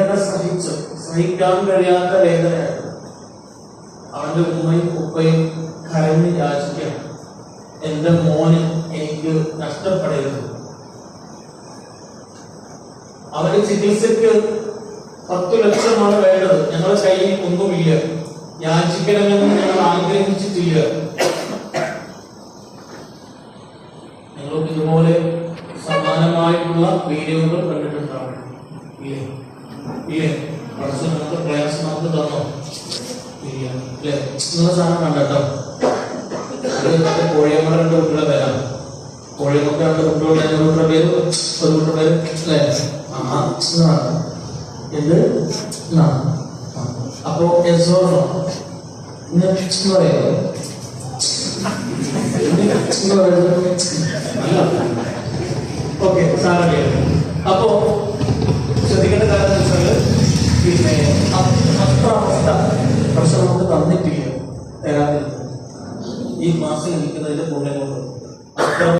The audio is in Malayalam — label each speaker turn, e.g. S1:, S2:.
S1: വേദന സഹിക്കാൻ കഴിയാത്ത വേദനയാണ്. അവന്റെ ഉമ്മയും ഉപ്പയും കരഞ്ഞ് യാചിക്കാം, എന്റെ മോന് എനിക്ക് നഷ്ടപ്പെടരുത്. അവന് ചികിത്സക്ക് 10 ലക്ഷമാണ് വേണ്ടത്. ഞങ്ങളുടെ കയ്യിൽ ഒന്നുമില്ല, യാചിക്കണമെന്ന് ഞങ്ങൾ ആഗ്രഹിച്ചിട്ടില്ല. നിങ്ങൾക്ക് ഇതുപോലെ സമാനമായിട്ടുള്ള വീഡിയോകൾ കണ്ടിട്ടുണ്ടാവും. ഇല്ലേ ഇല്ലേ പ്രശ്നം നമുക്ക് പ്രയാസം നമുക്ക് തന്നോ? ഇല്ല അല്ലേ? നിങ്ങൾ സാധനം കണ്ടോ? അത് കോഴിയമ്മ 2 കുട്ടികളുടെ പേരാണ്. കോഴിയമ്മക്ക് 2 കുട്ടികളുടെ, 2 കുട്ടിയുടെ പേര്, 1 കുട്ടിയുടെ പേര് അല്ലേ? എന്ത്? അപ്പോ ഓക്കെ സാറല്ലേ. അപ്പോ ശ്രദ്ധിക്കേണ്ട കാര്യം എന്ന് വെച്ചാൽ, പിന്നെ അത്ര അവസ്ഥ പ്രശ്നം നമുക്ക് തന്നിട്ടില്ല, തരാതില്ല. ഈ മാസം നിൽക്കുന്നതിന്റെ പുണ്യം കൊണ്ട്